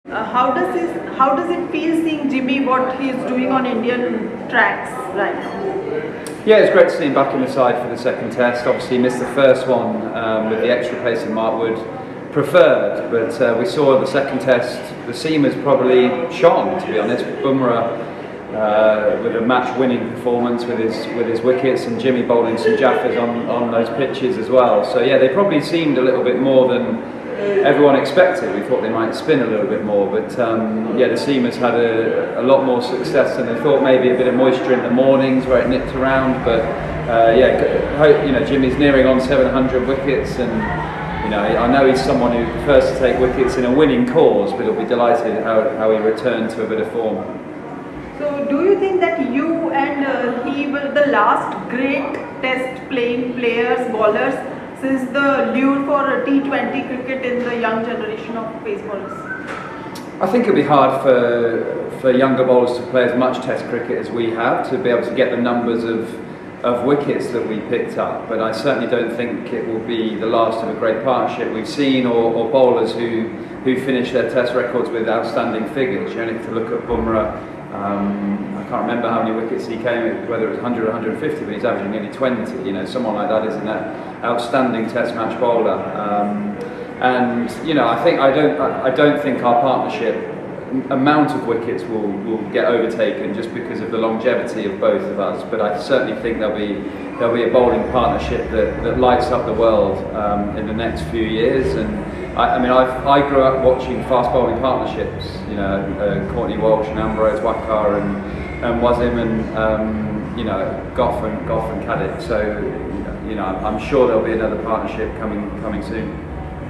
How does it feel seeing Jimmy what he is doing on Indian tracks right now? Yeah, it's great to see him back in the side for the second test. Obviously he missed the first one with the extra pace in Mark Wood preferred, but we saw the second test, the seamers probably shone, to be honest. Bumrah with a match-winning performance with his wickets, and Jimmy bowling some jaffers on those pitches as well. So yeah, they probably seemed a little bit more than everyone expected. We thought they might spin a little bit more, but yeah, the seamers had a lot more success than they thought. Maybe a bit of moisture in the mornings where it nipped around, but yeah, Jimmy's nearing on 700 wickets, and I know he's someone who prefers to take wickets in a winning cause, but he'll be delighted how he returned to a bit of form. So, do you think that you and he were the last great test playing players, bowlers, since the lure for T20 cricket in the young generation of pace bowlers? I think it'd be hard for younger bowlers to play as much test cricket as we have, to be able to get the numbers of wickets that we picked up, but I certainly don't think it will be the last of a great partnership we've seen, or bowlers who finish their test records with outstanding figures. You only have to look at Bumrah. I can't remember how many wickets he came with, whether it was 100 or 150, but he's averaging nearly 20. Someone like that is an outstanding test match bowler. And I don't think our partnership amount of wickets will get overtaken just because of the longevity of both of us, but I certainly think there'll be a bowling partnership that lights up the world in the next few years. And I grew up watching fast bowling partnerships, Courtney Walsh and Ambrose Wackar and Wasim and Goff and Caddick. So I'm sure there'll be another partnership coming soon.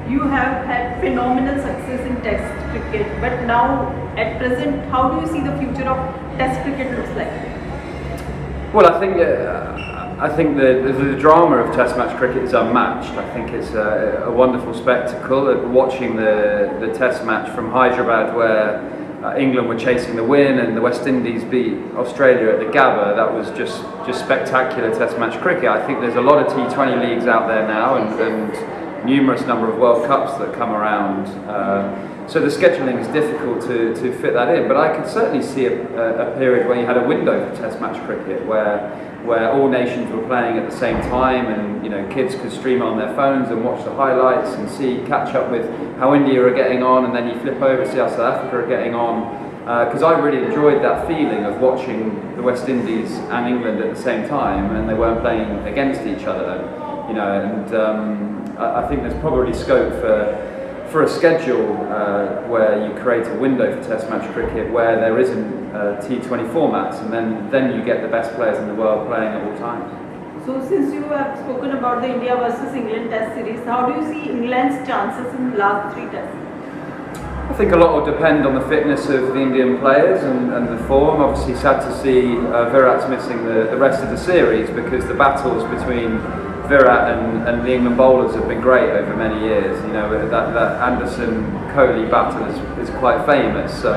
You have had phenomenal success in Test cricket, but now at present, how do you see the future of Test cricket looks like? Well, I think the drama of Test match cricket is unmatched. I think it's a wonderful spectacle. Watching the Test match from Hyderabad, where England were chasing the win and the West Indies beat Australia at the Gabba, that was just spectacular Test match cricket. I think there's a lot of T20 leagues out there now, and numerous number of World Cups that come around, so the scheduling is difficult to fit that in, but I could certainly see a period where you had a window for Test match cricket where all nations were playing at the same time, and kids could stream it on their phones and watch the highlights and catch up with how India are getting on, and then you flip over to see how South Africa are getting on, because I really enjoyed that feeling of watching the West Indies and England at the same time, and they weren't playing against each other, I think there's probably scope for a schedule where you create a window for Test match cricket where there isn't T20 formats, and then you get the best players in the world playing at all times. So since you have spoken about the India versus England Test series, how do you see England's chances in the last 3 tests? I think a lot will depend on the fitness of the Indian players and the form. Obviously sad to see Virat's missing the rest of the series, because the battles between Virat and the England bowlers have been great over many years. That Anderson-Kohli battle is quite famous. So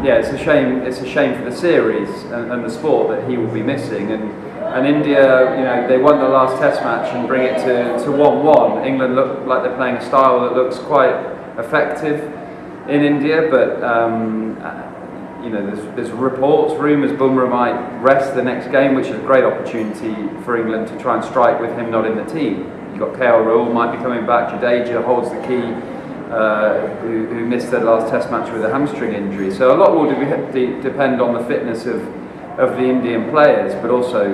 yeah, it's a shame. It's a shame for the series and the sport that he will be missing. And India, they won the last Test match and bring it to 1-1. England look like they're playing a style that looks quite effective in India, but there's reports, rumours Bumrah might rest the next game, which is a great opportunity for England to try and strike with him not in the team. You've got KL Rahul might be coming back, Jadeja holds the key, who missed their last Test match with a hamstring injury. So a lot will depend on the fitness of the Indian players, but also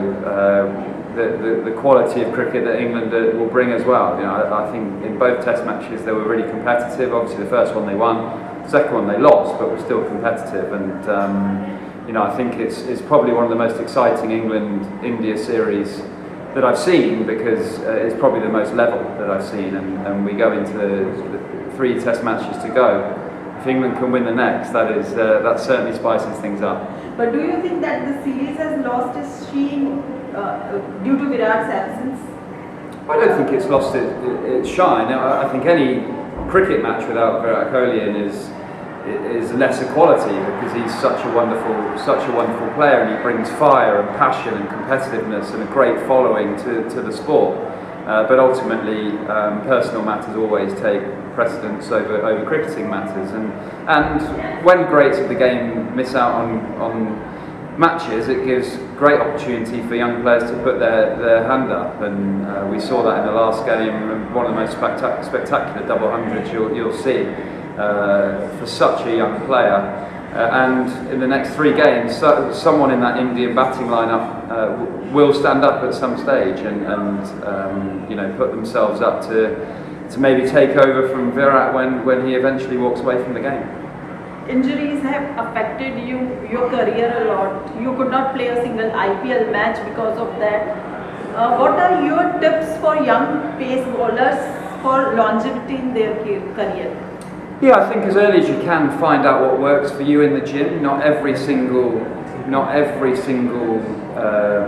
the quality of cricket that England will bring as well. I think in both Test matches they were really competitive. Obviously the first one they won, second one they lost, but were still competitive, and I think it's probably one of the most exciting England-India series that I've seen, because it's probably the most level that I've seen, and we go into the 3 Test matches to go. If England can win the next, that certainly spices things up. But do you think that the series has lost its sheen due to Virat's absence? I don't think it's lost its shine. I think any cricket match without Virat Kohli in is lesser quality, because he's such a wonderful player, and he brings fire and passion and competitiveness and a great following to the sport. But ultimately, personal matters always take precedence over cricketing matters. And when greats of the game miss out on matches, it gives great opportunity for young players to put their hand up, and we saw that in the last game. One of the most spectacular double hundreds you'll see for such a young player. And in the next 3 games, someone in that Indian batting lineup will stand up at some stage and you know, put themselves up to maybe take over from Virat when he eventually walks away from the game. Injuries have affected your career a lot. You could not play a single IPL match because of that. What are your tips for young pace bowlers for longevity in their career? Yeah, I think as early as you can, find out what works for you in the gym. Not every single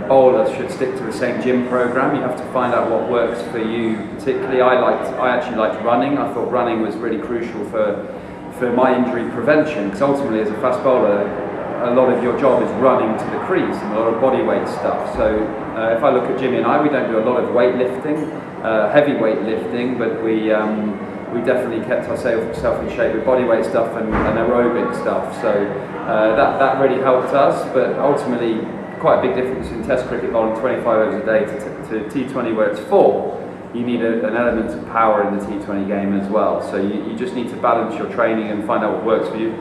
bowler should stick to the same gym program. You have to find out what works for you. Particularly, I actually liked running. I thought running was really crucial for my injury prevention, because ultimately as a fast bowler, a lot of your job is running to the crease and a lot of body weight stuff. So if I look at Jimmy and I, we don't do a lot of weightlifting, heavy weightlifting, but we definitely kept ourselves in shape with body weight stuff and aerobic stuff. So that really helped us. But ultimately, quite a big difference in Test cricket bowling 25 overs a day to T20 where it's 4. You need an element of power in the T20 game as well. So you just need to balance your training and find out what works for you.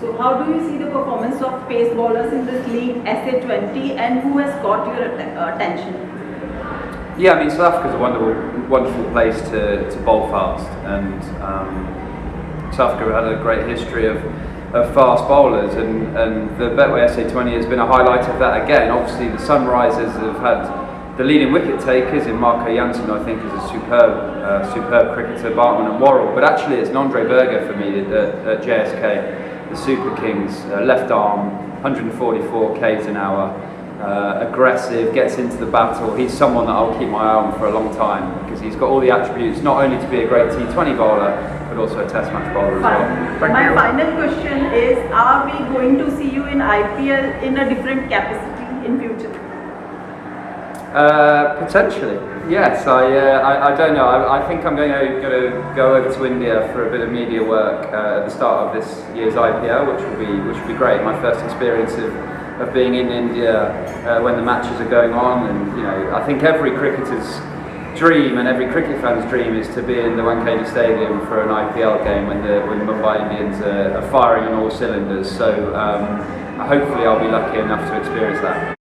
So how do you see the performance of pace bowlers in this league SA20, and who has got your attention? Yeah, I mean, South Africa's a wonderful place to bowl fast, and South Africa had a great history of fast bowlers, and the Betway SA20 has been a highlight of that again. Obviously, the Sunrisers have had the leading wicket takers in Marco Jansen, I think, is a superb cricketer, Bartman and Worrell. But actually, it's Andre Berger for me at JSK, the Super Kings, left arm, 144 k's an hour. Aggressive, gets into the battle. He's someone that I'll keep my eye on for a long time, because he's got all the attributes not only to be a great T20 bowler but also a Test match bowler as well. My final question is, are we going to see you in IPL in a different capacity in future? Potentially, yes. I don't know. I think I'm going to go over to India for a bit of media work at the start of this year's IPL, which will be great. My first experience of being in India when the matches are going on, and you know, I think every cricketer's dream and every cricket fan's dream is to be in the Wankhede Stadium for an IPL game when the Mumbai Indians are firing on all cylinders. So hopefully I'll be lucky enough to experience that.